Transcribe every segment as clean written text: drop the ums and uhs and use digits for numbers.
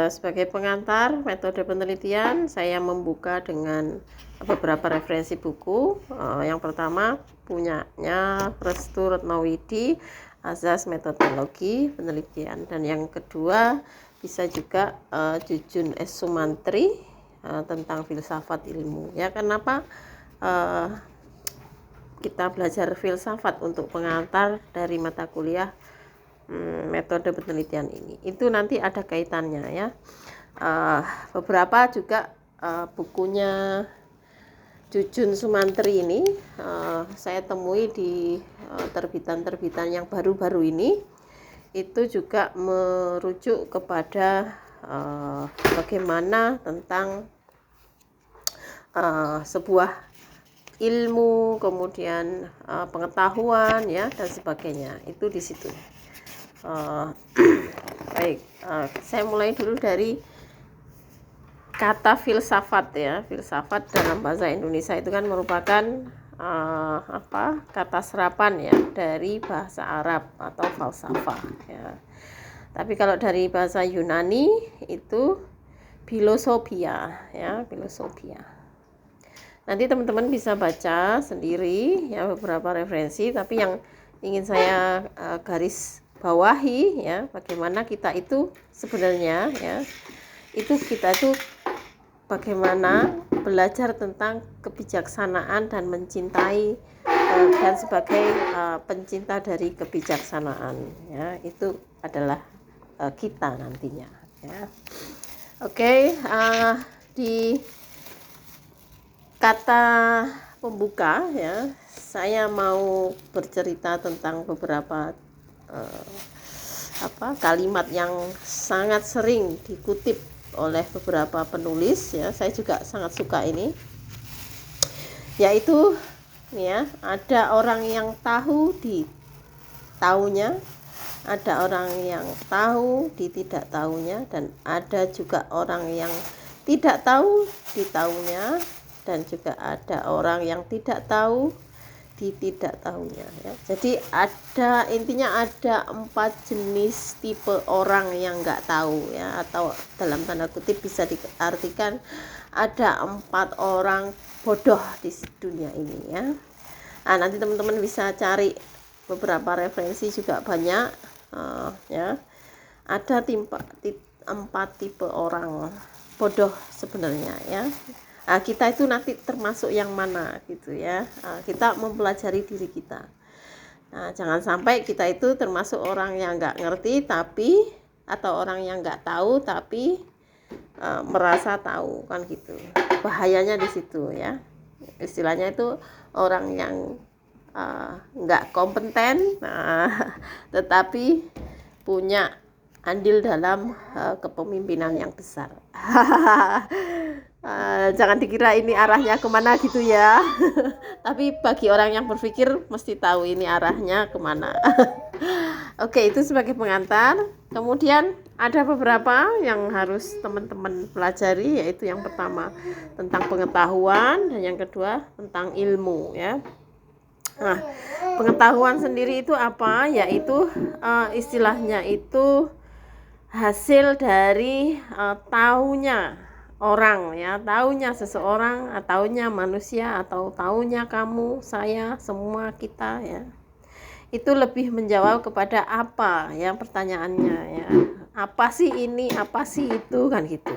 sebagai pengantar metode penelitian, saya membuka dengan beberapa referensi buku. Yang pertama punyanya Restu Retnowidi, Azas Metodologi Penelitian, dan yang kedua bisa juga Jujun S. Sumantri tentang filsafat ilmu. Ya, kenapa kita belajar filsafat untuk pengantar dari mata kuliah metode penelitian ini? Itu nanti ada kaitannya ya. Beberapa juga bukunya Jujun Sumantri ini saya temui di terbitan-terbitan yang baru-baru ini. Itu juga merujuk kepada bagaimana tentang sebuah ilmu, kemudian pengetahuan ya, dan sebagainya. Itu di situ. Baik, saya mulai dulu dari kata filsafat ya. Filsafat dalam bahasa Indonesia itu kan merupakan kata serapan ya dari bahasa Arab atau falsafah ya. Tapi kalau dari bahasa Yunani itu filosofia ya, filosofia. Nanti teman-teman bisa baca sendiri ya beberapa referensi, tapi yang ingin saya garis bawahi ya, bagaimana kita itu sebenarnya ya, kita itu bagaimana belajar tentang kebijaksanaan dan mencintai dan sebagai pencinta dari kebijaksanaan ya, itu adalah kita nantinya ya. Oke, di kata pembuka ya, saya mau bercerita tentang beberapa kalimat yang sangat sering dikutip oleh beberapa penulis ya. Saya juga sangat suka ini, yaitu ya, ada orang yang tahu di taunya, ada orang yang tahu di tidak tahunya, dan ada juga orang yang tidak tahu di tahunya, dan juga ada orang yang tidak tahu di tidak tahunya ya. Jadi intinya ada 4 jenis tipe orang yang nggak tahu ya, atau dalam tanda kutip bisa diartikan ada 4 orang bodoh di dunia ini ya. Nah, nanti teman-teman bisa cari beberapa referensi juga banyak ya. Ada 4 tipe orang bodoh sebenarnya ya. Nah, kita itu nanti termasuk yang mana gitu ya. Kita mempelajari diri kita. Nah, jangan sampai kita itu termasuk orang yang nggak ngerti atau orang yang nggak tahu tapi merasa tahu kan gitu. Bahayanya di situ ya. Istilahnya itu orang yang nggak kompeten, tetapi punya andil dalam kepemimpinan yang besar. Jangan dikira ini arahnya kemana gitu ya. Tapi bagi orang yang berpikir mesti tahu ini arahnya kemana. Oke, itu sebagai pengantar. Kemudian ada beberapa yang harus teman-teman pelajari, yaitu yang pertama tentang pengetahuan, dan yang kedua tentang ilmu ya. Nah, pengetahuan sendiri itu apa? Yaitu istilahnya itu hasil dari taunya orang ya, taunya seseorang, taunya manusia, atau taunya kamu, saya, semua kita ya. Itu lebih menjawab kepada apa ya pertanyaannya ya. Apa sih ini, apa sih itu kan gitu.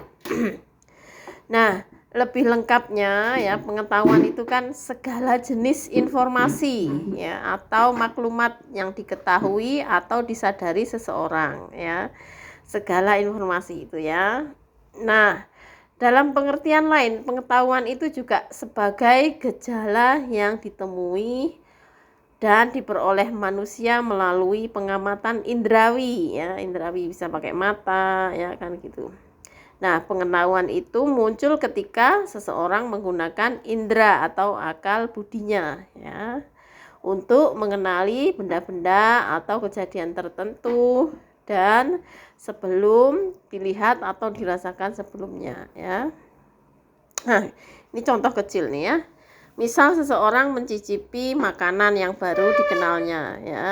Nah, lebih lengkapnya ya, pengetahuan itu kan segala jenis informasi ya, atau maklumat yang diketahui atau disadari seseorang ya. Segala informasi itu ya. Nah, dalam pengertian lain, pengetahuan itu juga sebagai gejala yang ditemui dan diperoleh manusia melalui pengamatan indrawi ya. Indrawi bisa pakai mata ya kan gitu. Nah, pengetahuan itu muncul ketika seseorang menggunakan indera atau akal budinya ya, untuk mengenali benda-benda atau kejadian tertentu dan sebelum dilihat atau dirasakan sebelumnya ya. Nah, ini contoh kecil nih ya. Misal seseorang mencicipi makanan yang baru dikenalnya ya.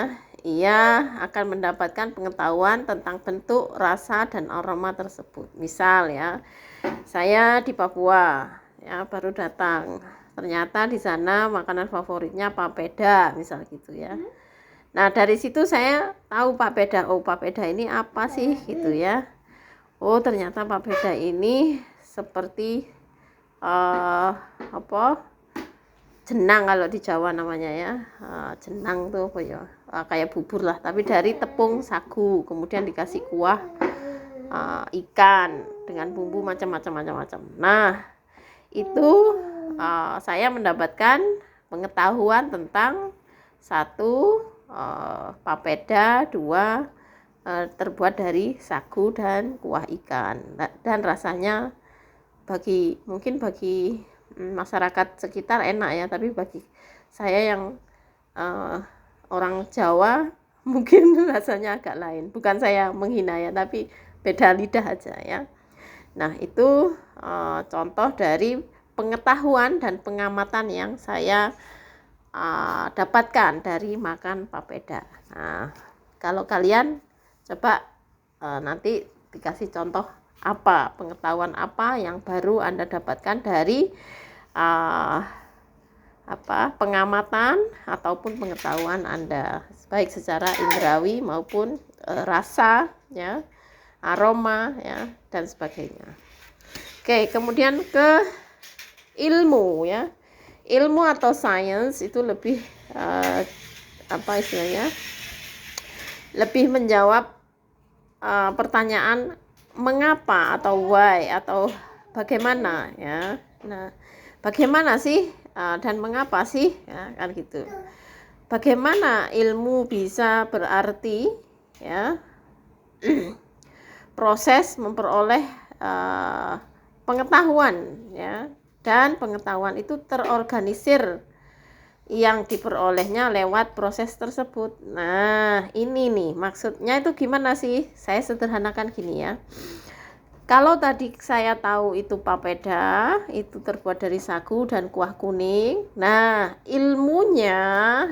ia akan mendapatkan pengetahuan tentang bentuk, rasa, dan aroma tersebut. Misal ya, saya di Papua ya, baru datang. Ternyata di sana makanan favoritnya papeda, misal gitu ya. Nah, dari situ saya tahu papeda. Oh, papeda ini apa sih gitu ya. Oh, ternyata papeda ini seperti apa? Jenang kalau di Jawa namanya ya. Jenang tuh apa ya? Kayak bubur lah, tapi dari tepung sagu, kemudian dikasih kuah ikan dengan bumbu macam-macam. Nah, itu saya mendapatkan pengetahuan tentang satu, papeda, dua, terbuat dari sagu dan kuah ikan, dan rasanya mungkin bagi masyarakat sekitar enak ya, tapi bagi saya yang orang Jawa mungkin rasanya agak lain. Bukan saya menghina ya, tapi beda lidah aja ya. Nah, itu contoh dari pengetahuan dan pengamatan yang saya dapatkan dari makan papeda. Nah, kalau kalian coba nanti dikasih contoh apa, pengetahuan apa yang baru Anda dapatkan dari pengamatan ataupun pengetahuan Anda, baik secara indrawi maupun rasa ya, aroma ya, dan sebagainya. Oke, kemudian ke ilmu ya. Ilmu atau science itu lebih lebih menjawab pertanyaan mengapa atau why atau bagaimana ya. Nah, bagaimana sih dan mengapa sih ya, kan gitu. Bagaimana ilmu bisa berarti ya, proses memperoleh pengetahuan ya, dan pengetahuan itu terorganisir yang diperolehnya lewat proses tersebut. Nah, ini nih maksudnya itu gimana sih? Saya sederhanakan gini ya. Kalau tadi saya tahu itu papeda, itu terbuat dari sagu dan kuah kuning. Nah, ilmunya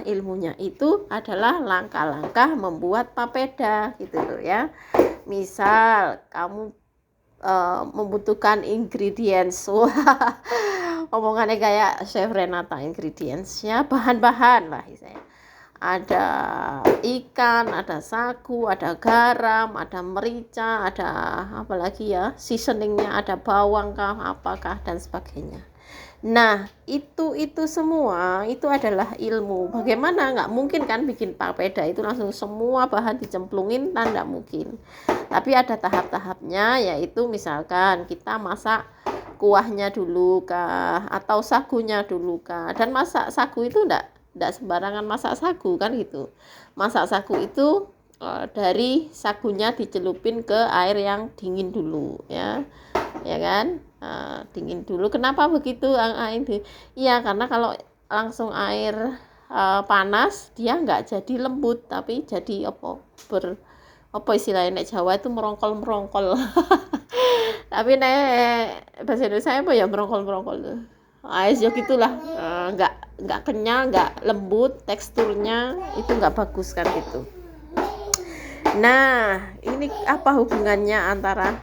itu adalah langkah-langkah membuat papeda gitu loh ya. Misal kamu membutuhkan ingredients. Wah, omongannya kayak Chef Renata, ingredientsnya bahan-bahan lah saya. Ada ikan, ada sagu, ada garam, ada merica, ada apa lagi ya, seasoningnya, ada bawang kah, apakah, dan sebagainya. Nah, itu semua itu adalah ilmu. Bagaimana? Nggak mungkin kan bikin papeda itu langsung semua bahan dicemplungin, nggak mungkin. Tapi ada tahap-tahapnya, yaitu misalkan kita masak kuahnya dulu kah, atau sagunya dulu kah. Dan masak sagu itu enggak sembarangan masak sagu kan gitu. Masak sagu itu dari sagunya dicelupin ke air yang dingin dulu ya. Ya kan? Dingin dulu. Kenapa begitu? Iya, karena kalau langsung air panas dia enggak jadi lembut, tapi jadi apa istilahnya nek Jawa itu merongkol. Tapi nek bahasa Indonesia apa ya merongkol tuh. Ya gitulah, nggak kenyal, nggak lembut, teksturnya itu nggak bagus kan gitu. Nah, ini apa hubungannya antara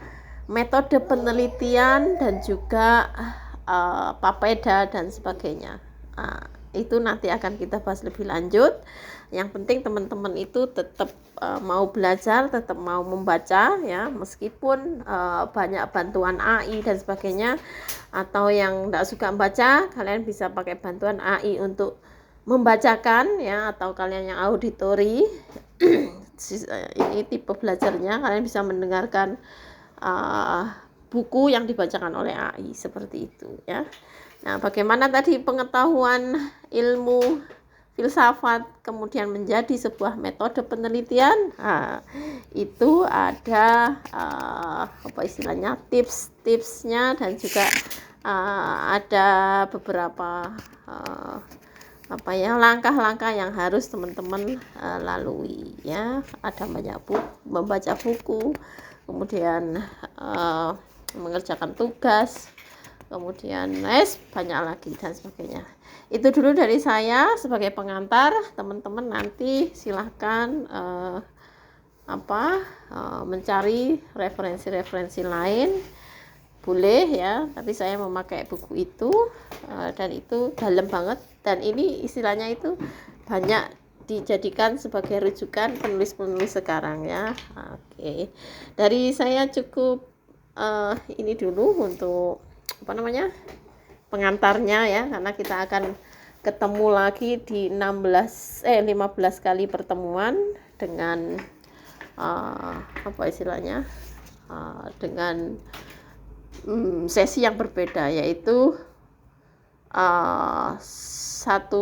metode penelitian dan juga papeda dan sebagainya? Itu nanti akan kita bahas lebih lanjut. Yang penting teman-teman itu tetap mau belajar, tetap mau membaca ya, meskipun banyak bantuan AI dan sebagainya, atau yang tidak suka membaca, kalian bisa pakai bantuan AI untuk membacakan ya, atau kalian yang auditori. Ini tipe belajarnya, kalian bisa mendengarkan buku yang dibacakan oleh AI seperti itu ya. Nah, bagaimana tadi pengetahuan ilmu filsafat kemudian menjadi sebuah metode penelitian? Itu ada apa istilahnya, tips-tipsnya, dan juga ada beberapa langkah-langkah yang harus teman-teman lalui ya. Ada banyak membaca buku, kemudian mengerjakan tugas, kemudian banyak lagi dan sebagainya. Itu dulu dari saya sebagai pengantar. Teman-teman nanti silahkan mencari referensi-referensi lain, boleh ya, tapi saya memakai buku itu dan itu dalam banget, dan ini istilahnya itu banyak dijadikan sebagai rujukan penulis-penulis sekarang ya. Oke, dari saya cukup ini dulu untuk pengantarnya ya, karena kita akan ketemu lagi di 15 kali pertemuan dengan dengan sesi yang berbeda, yaitu 1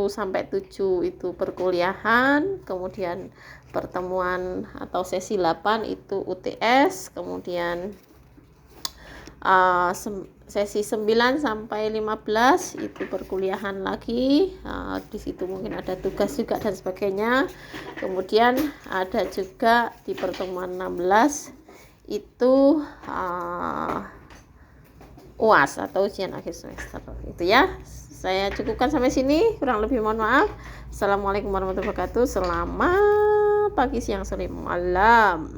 sampai 7 itu perkuliahan, kemudian pertemuan atau sesi 8 itu UTS, kemudian sesi 9 sampai 15 itu perkuliahan lagi, di situ mungkin ada tugas juga dan sebagainya. Kemudian ada juga di pertemuan 16 itu UAS atau ujian akhir semester. Itu ya, saya cukupkan sampai sini, kurang lebih mohon maaf. Assalamualaikum warahmatullahi wabarakatuh. Selamat pagi, siang, sore, malam.